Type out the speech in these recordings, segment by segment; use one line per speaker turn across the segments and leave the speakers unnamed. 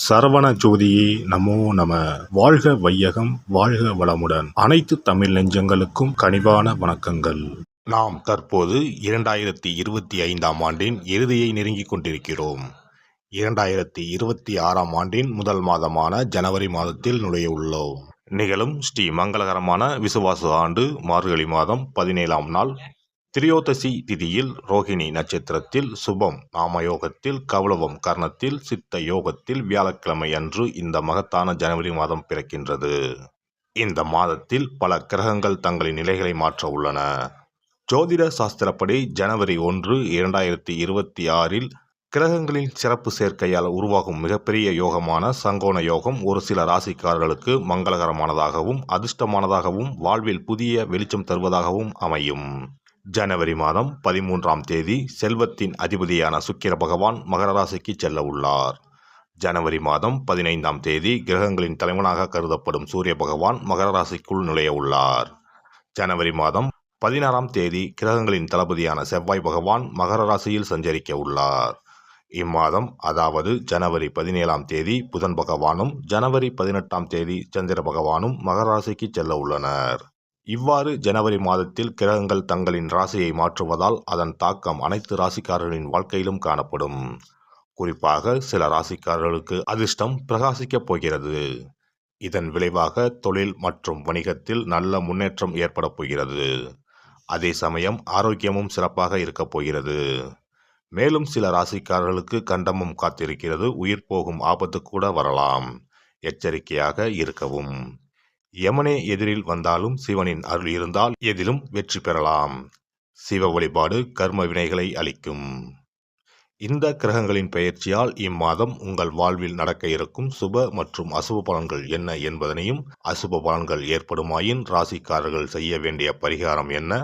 சரவண ஜோதியே நமோ நம. வாழ்க வையகம், வாழ்க வளமுடன். அனைத்து தமிழ் நெஞ்சங்களுக்கும் கனிவான வணக்கங்கள். நாம் தற்போது 2025ஆம் ஆண்டின் இறுதியை நெருங்கிக் கொண்டிருக்கிறோம். 2026ஆம் ஆண்டின் முதல் மாதமான ஜனவரி மாதத்தில் நுழைய உள்ளோம். நிகழும் ஸ்ரீ மங்களகரமான விசுவாச ஆண்டு மார்கழி மாதம் 17ஆம் நாள் திரியோதசி திதியில் ரோகிணி நட்சத்திரத்தில் சுபம் நாமயோகத்தில் கௌளவம் கர்ணத்தில் சித்த யோகத்தில் வியாழக்கிழமை அன்று இந்த மகத்தான ஜனவரி மாதம் பிறக்கின்றது. இந்த மாதத்தில் பல கிரகங்கள் தங்களின் நிலைகளை மாற்ற உள்ளன. ஜோதிட சாஸ்திரப்படி ஜனவரி 1, 2026இல் கிரகங்களின் சிறப்பு சேர்க்கையால் உருவாகும் மிகப்பெரிய யோகமான சங்கோண யோகம் ஒரு சில ராசிக்காரர்களுக்கு மங்களகரமானதாகவும் அதிர்ஷ்டமானதாகவும் வாழ்வில் புதிய வெளிச்சம் தருவதாகவும் அமையும். ஜனவரி மாதம் 13ஆம் தேதி செல்வத்தின் அதிபதியான சுக்கிர பகவான் மகர ராசிக்கு செல்ல உள்ளார். ஜனவரி மாதம் 15ஆம் தேதி கிரகங்களின் தலைவனாக கருதப்படும் சூரிய பகவான் மகர ராசிக்குள் நுழைய உள்ளார். ஜனவரி மாதம் 16ஆம் தேதி கிரகங்களின் தளபதியான செவ்வாய் பகவான் மகர ராசியில் சஞ்சரிக்க உள்ளார். இம்மாதம் அதாவது ஜனவரி 17ஆம் தேதி புதன் பகவானும் ஜனவரி 18ஆம் தேதி சந்திர பகவானும் மகர ராசிக்கு செல்ல உள்ளனர். இவ்வாறு ஜனவரி மாதத்தில் கிரகங்கள் தங்களின் ராசியை மாற்றுவதால் அதன் தாக்கம் அனைத்து ராசிக்காரர்களின் வாழ்க்கையிலும் காணப்படும். குறிப்பாக சில ராசிக்காரர்களுக்கு அதிர்ஷ்டம் பிரகாசிக்கப் போகிறது. இதன் விளைவாக தொழில் மற்றும் வணிகத்தில் நல்ல முன்னேற்றம் ஏற்பட போகிறது. அதே சமயம் ஆரோக்கியமும் சிறப்பாக இருக்கப் போகிறது. மேலும் சில ராசிக்காரர்களுக்கு கண்டமும் காத்திருக்கிறது. உயிர் போகும் ஆபத்து கூட வரலாம். எச்சரிக்கையாக இருக்கவும். யமனே எதிரில் வந்தாலும் சிவனின் அருள் இருந்தால் எதிலும் வெற்றி பெறலாம். சிவ வழிபாடு கர்ம வினைகளை அளிக்கும். இந்த கிரகங்களின் பெயர்ச்சியால் இம்மாதம் உங்கள் வாழ்வில் நடக்க இருக்கும் சுப மற்றும் அசுப பலன்கள் என்ன என்பதனையும், அசுப பலன்கள் ஏற்படுமாயின் ராசிக்காரர்கள் செய்ய வேண்டிய பரிகாரம் என்ன,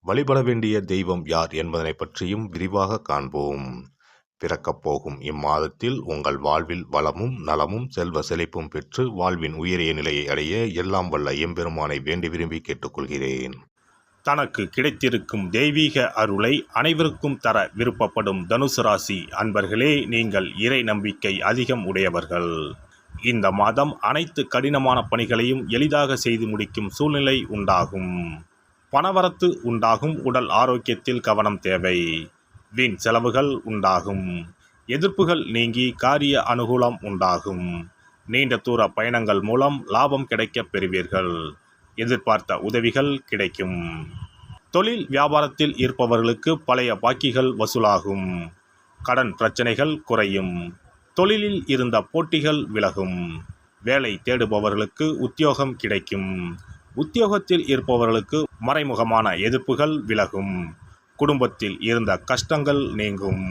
வழிபட வேண்டிய தெய்வம் யார் என்பதனை பற்றியும் விரிவாக காண்போம். பிறக்கப் போகும் இம்மாதத்தில் உங்கள் வாழ்வில் வளமும் நலமும் செல்வ செழிப்பும் பெற்று வாழ்வின் உயரிய நிலையை அடைய எல்லாம் வல்ல எம்பெருமானை வேண்டி விரும்பி கேட்டுக்கொள்கிறேன்.
தனக்கு கிடைத்திருக்கும் தெய்வீக அருளை அனைவருக்கும் தர விருப்பப்படும் தனுசு ராசி அன்பர்களே, நீங்கள் இறை நம்பிக்கை அதிகம் உடையவர்கள். இந்த மாதம் அனைத்து கடினமான பணிகளையும் எளிதாக செய்து முடிக்கும் சூழ்நிலை உண்டாகும். பணவரத்து உண்டாகும். உடல் ஆரோக்கியத்தில் கவனம் தேவை. வீண் செலவுகள் உண்டாகும். எதிர்ப்புகள் நீங்கி காரிய அனுகூலம் உண்டாகும். நீண்ட தூர பயணங்கள் மூலம் லாபம் கிடைக்கப் பெறுவீர்கள். எதிர்பார்த்த உதவிகள் கிடைக்கும். தொழில் வியாபாரத்தில் இருப்பவர்களுக்கு பழைய பாக்கிகள் வசூலாகும். கடன் பிரச்சனைகள் குறையும். தொழிலில் இருந்த போட்டிகள் விலகும். வேலை தேடுபவர்களுக்கு உத்தியோகம் கிடைக்கும். உத்தியோகத்தில் இருப்பவர்களுக்கு மறைமுகமான எதிர்ப்புகள் விலகும். குடும்பத்தில் இருந்த கஷ்டங்கள் நீங்கும்.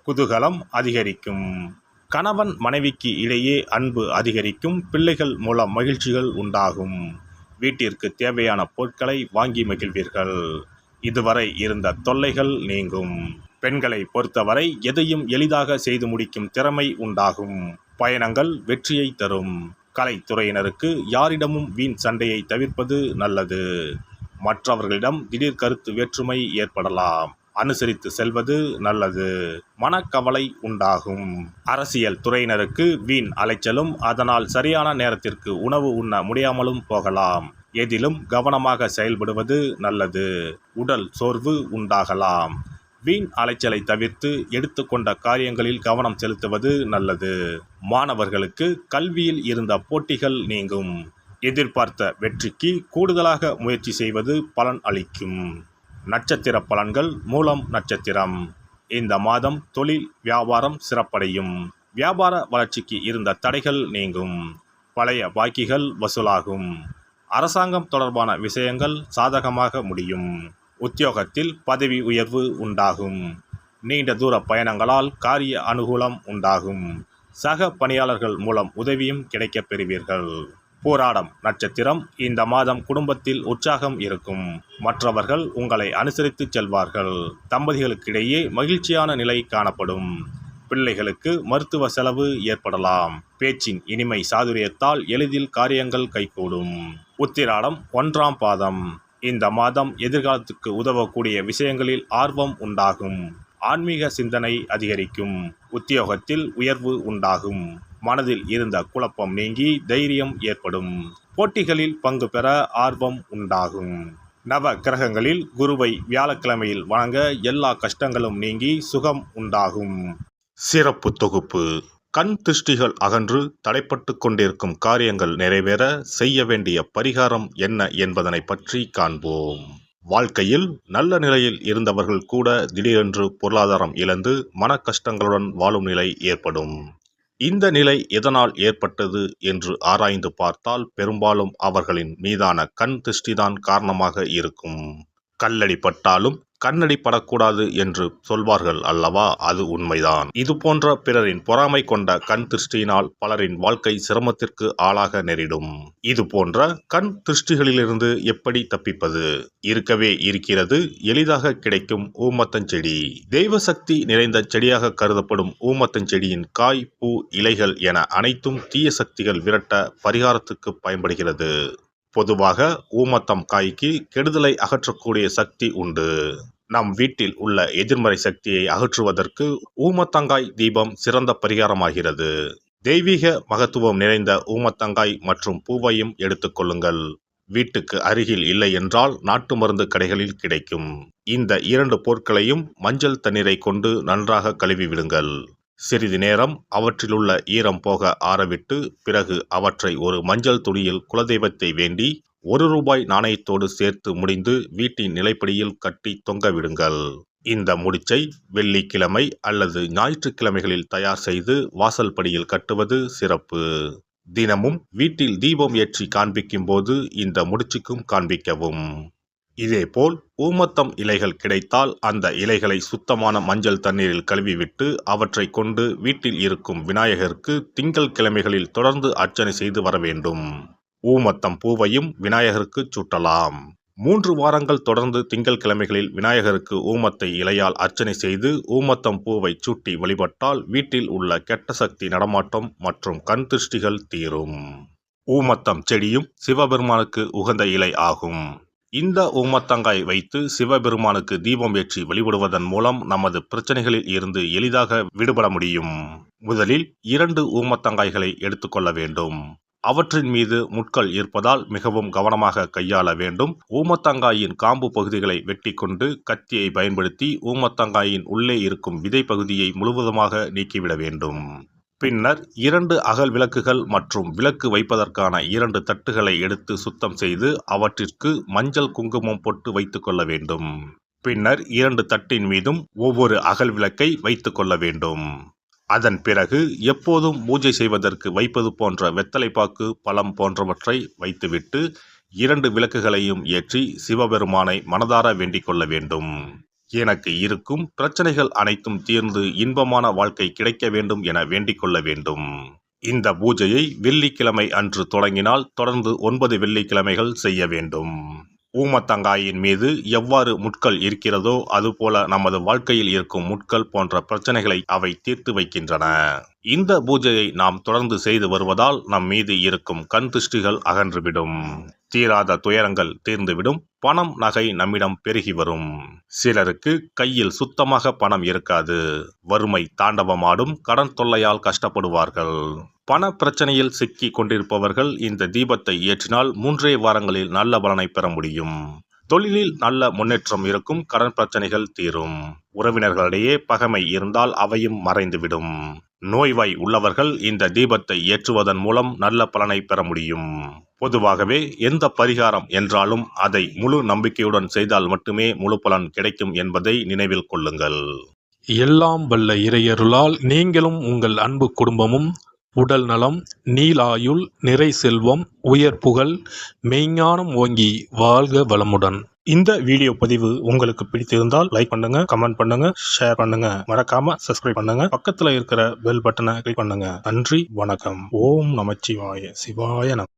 குதூகலம் அதிகரிக்கும். கணவன் மனைவிக்கு இடையே அன்பு அதிகரிக்கும். பிள்ளைகள் மூலம் மகிழ்ச்சிகள் உண்டாகும். வீட்டிற்கு தேவையான பொருட்களை வாங்கி மகிழ்வீர்கள். இதுவரை இருந்த தொல்லைகள் நீங்கும். பெண்களை பொறுத்தவரை எதையும் எளிதாக செய்து முடிக்கும் திறமை உண்டாகும். பயணங்கள் வெற்றியை தரும். கலைத்துறையினருக்கு யாரிடமும் வீண் சண்டையை தவிர்ப்பது நல்லது. மற்றவர்களிடம் திடீர் கருத்து வேற்றுமை ஏற்படலாம். அனுசரித்து செல்வது நல்லது. மனக்கவலை உண்டாகும். அரசியல் துறையினருக்கு வீண் அலைச்சலும் அதனால் சரியான நேரத்திற்கு உணவு உண்ண முடியாமலும் போகலாம். எதிலும் கவனமாக செயல்படுவது நல்லது. உடல் சோர்வு உண்டாகலாம். வீண் அலைச்சலை தவிர்த்து எடுத்துக்கொண்ட காரியங்களில் கவனம் செலுத்துவது நல்லது. மாணவர்களுக்கு கல்வியில் இருந்த போட்டிகள் நீங்கும். எதிர்பார்த்த வெற்றிக்கு கூடுதலாக முயற்சி செய்வது பலன் அளிக்கும். நட்சத்திர பலன்கள். மூலம் நட்சத்திரம். இந்த மாதம் தொழில் வியாபாரம் சிறப்படையும். வியாபார வளர்ச்சிக்கு இருந்த தடைகள் நீங்கும். பழைய பாக்கிகள் வசூலாகும். அரசாங்கம் தொடர்பான விஷயங்கள் சாதகமாக முடியும். உத்தியோகத்தில் பதவி உயர்வு உண்டாகும். நீண்ட தூர பயணங்களால் காரிய அனுகூலம் உண்டாகும். சக பணியாளர்கள் மூலம் உதவியும் கிடைக்கப் பெறுவீர்கள். போராடம் நட்சத்திரம். இந்த மாதம் குடும்பத்தில் உற்சாகம் இருக்கும். மற்றவர்கள் உங்களை அனுசரித்து செல்வார்கள். தம்பதிகளுக்கிடையே மகிழ்ச்சியான நிலை காணப்படும். பிள்ளைகளுக்கு மருத்துவ செலவு ஏற்படலாம். பேச்சின் இனிமை சாதுரியத்தால் எளிதில் காரியங்கள் கைகூடும். உத்திராடம் 1ஆம் பாதம். இந்த மாதம் எதிர்காலத்துக்கு உதவக்கூடிய விஷயங்களில் ஆர்வம் உண்டாகும். ஆன்மீக சிந்தனை அதிகரிக்கும். உத்தியோகத்தில் உயர்வு உண்டாகும். மனதில் இருந்த குழப்பம் நீங்கி தைரியம் ஏற்படும். போட்டிகளில் பங்கு பெற ஆர்வம் உண்டாகும். நவ கிரகங்களில் குருவை வியாழக்கிழமையில் வணங்க எல்லா கஷ்டங்களும் நீங்கி சுகம் உண்டாகும்.
சிறப்பு தொகுப்பு. கண் திருஷ்டிகள் அகன்று தடைப்பட்டு கொண்டிருக்கும் காரியங்கள் நிறைவேற செய்ய வேண்டிய பரிகாரம் என்ன என்பதனை பற்றி காண்போம். வாழ்க்கையில் நல்ல நிலையில் இருந்தவர்கள் கூட திடீரென்று பொருளாதாரம் இழந்து மன கஷ்டங்களுடன் வாழும் நிலை ஏற்படும். இந்த நிலை எதனால் ஏற்பட்டது என்று ஆராய்ந்து பார்த்தால் பெரும்பாலும் அவர்களின் மீதான கண் திருஷ்டிதான் காரணமாக இருக்கும். கல்லடி பட்டாலும் கண்ணடி படக்கூடாது என்று சொல்வார்கள் அல்லவா, அது உண்மைதான். இது போன்ற பிறரின் பொறாமை கொண்ட கண் திருஷ்டியினால் பலரின் வாழ்க்கை சிரமத்திற்கு ஆளாக நேரிடும். இது போன்ற கண் திருஷ்டிகளிலிருந்து எப்படி தப்பிப்பது? இருக்கவே இருக்கிறது எளிதாக கிடைக்கும் ஊமத்தஞ்செடி. தெய்வ சக்தி நிறைந்த செடியாக கருதப்படும் ஊமத்தஞ்செடியின் காய், பூ, இலைகள் என அனைத்தும் தீய சக்திகள் விரட்ட பரிகாரத்துக்கு பயன்படுகிறது. பொதுவாக ஊமத்தம் காய்க்கு கெடுதலை அகற்றக்கூடிய சக்தி உண்டு. நம் வீட்டில் உள்ள எதிர்மறை சக்தியை அகற்றுவதற்கு ஊமத்தங்காய் தீபம் சிறந்த பரிகாரமாகிறது. தெய்வீக மகத்துவம் நிறைந்த ஊமத்தங்காய் மற்றும் பூவையும் எடுத்துக்கொள்ளுங்கள். வீட்டுக்கு அருகில் இல்லை என்றால் நாட்டு மருந்து கடைகளில் கிடைக்கும். இந்த 2 பொருட்களையும் மஞ்சள் தண்ணீரை கொண்டு நன்றாக கழுவி விடுங்கள். சிறிது நேரம் அவற்றிலுள்ள ஈரம் போக ஆறவிட்டு பிறகு அவற்றை ஒரு மஞ்சள் துணியில் குலதெய்வத்தை வேண்டி ₹1 நாணயத்தோடு சேர்த்து முடிந்து வீட்டின் நிலைப்படியில் கட்டி தொங்க விடுங்கள். இந்த முடிச்சை வெள்ளிக்கிழமை அல்லது ஞாயிற்றுக்கிழமைகளில் தயார் செய்து வாசல் படியில் கட்டுவது சிறப்பு. தினமும் வீட்டில் தீபம் ஏற்றி காண்பிக்கும் போது இந்த முடிச்சுக்கும் காண்பிக்கவும். இதேபோல் ஊமத்தம் இலைகள் கிடைத்தால் அந்த இலைகளை சுத்தமான மஞ்சள் தண்ணீரில் கழுவிவிட்டு அவற்றை கொண்டு வீட்டில் இருக்கும் விநாயகருக்கு திங்கள் கிழமைகளில் தொடர்ந்து அர்ச்சனை செய்து வர வேண்டும். ஊமத்தம் பூவையும் விநாயகருக்கு சூட்டலாம். 3 வாரங்கள் தொடர்ந்து திங்கள் கிழமைகளில் விநாயகருக்கு ஊமத்தை இலையால் அர்ச்சனை செய்து ஊமத்தம் பூவை சூட்டி வழிபட்டால் வீட்டில் உள்ள கெட்ட சக்தி நடமாட்டம் மற்றும் கண் திருஷ்டிகள் தீரும். ஊமத்தம் செடியும் சிவபெருமானுக்கு உகந்த இலை ஆகும். இந்த ஊமத்தங்காய் வைத்து சிவபெருமானுக்கு தீபம் ஏற்றி வழிபடுவதன் மூலம் நமது பிரச்சனைகளில் இருந்து எளிதாக விடுபட முடியும். முதலில் 2 ஊமத்தங்காய்களை எடுத்துக்கொள்ள வேண்டும். அவற்றின் மீது முட்கள் இருப்பதால் மிகவும் கவனமாக கையாள வேண்டும். ஊமத்தங்காயின் காம்பு பகுதிகளை வெட்டி கொண்டு கத்தியை பயன்படுத்தி ஊமத்தங்காயின் உள்ளே இருக்கும் விதை பகுதியை முழுவதுமாக நீக்கிவிட வேண்டும். பின்னர் 2 அகல் விளக்குகள் மற்றும் விளக்கு வைப்பதற்கான 2 தட்டுகளை எடுத்து சுத்தம் செய்து அவற்றிற்கு மஞ்சள் குங்குமம் போட்டு வைத்துக் கொள்ள வேண்டும். பின்னர் 2 தட்டின் மீதும் ஒவ்வொரு அகல் விளக்கை வைத்துக் கொள்ள வேண்டும். அதன் பிறகு எப்போதும் பூஜை செய்வதற்கு வைப்பது போன்ற வெத்தலைப்பாக்கு, பழம் போன்றவற்றை வைத்துவிட்டு 2 விளக்குகளையும் ஏற்றி சிவபெருமானை மனதார வேண்டிக் கொள்ள வேண்டும். எனக்கு இருக்கும் பிரச்சனைகள் அனைத்தும் தீர்ந்து இன்பமான வாழ்க்கை கிடைக்க வேண்டும் என வேண்டிக் கொள்ள வேண்டும். இந்த பூஜையை வெள்ளிக்கிழமை அன்று தொடங்கினால் தொடர்ந்து 9 வெள்ளிக்கிழமைகள் செய்ய வேண்டும். ஊமத்தங்காயின் மீது எவ்வாறு முட்கள் இருக்கிறதோ அதுபோல நமது வாழ்க்கையில் இருக்கும் முட்கள் போன்ற பிரச்சனைகளை அவை தீர்த்து வைக்கின்றன. இந்த பூஜையை நாம் தொடர்ந்து செய்து வருவதால் நம் மீது இருக்கும் கண் திருஷ்டிகள் அகன்றுவிடும். தீராத துயரங்கள் தீர்ந்துவிடும். பணம், நகை நம்மிடம் பெருகி வரும். சிலருக்கு கையில் சுத்தமாக பணம் இருக்காது. வறுமை தாண்டவமாடும். கடன் தொல்லையால் கஷ்டப்படுவார்கள். பண பிரச்சனையில் சிக்கி கொண்டிருப்பவர்கள் இந்த தீபத்தை ஏற்றினால் 3 வாரங்களில் நல்ல பலனை பெற முடியும். தொழிலில் நல்ல முன்னேற்றம் இருக்கும். கடன் பிரச்சனைகள் தீரும். உறவினர்களிடையே பகைமை இருந்தால் அவையும் மறைந்துவிடும். நோய்வாய் உள்ளவர்கள் இந்த தீபத்தை ஏற்றுவதன் மூலம் நல்ல பலனை பெற முடியும். பொதுவாகவே எந்த பரிகாரம் என்றாலும் அதை முழு நம்பிக்கையுடன் செய்தால் மட்டுமே முழு பலன் கிடைக்கும் என்பதை நினைவில் கொள்ளுங்கள்.
எல்லாம் வல்ல இறையருளால் நீங்களும் உங்கள் அன்பு குடும்பமும் உடல் நலம், நீலாயுள், நிறை செல்வம், உயர் புகழ், மெய்ஞானம் ஓங்கி வாழ்க வளமுடன்.
இந்த வீடியோ பதிவு உங்களுக்கு பிடித்திருந்தால் லைக் பண்ணுங்க, கமெண்ட் பண்ணுங்க, ஷேர் பண்ணுங்க. மறக்காம சப்ஸ்கிரைப் பண்ணுங்க. பக்கத்துல இருக்கிற பெல் பட்டனை கிளிக் பண்ணுங்க. நன்றி, வணக்கம். ஓம் நமச்சிவாய. சிவாய நம.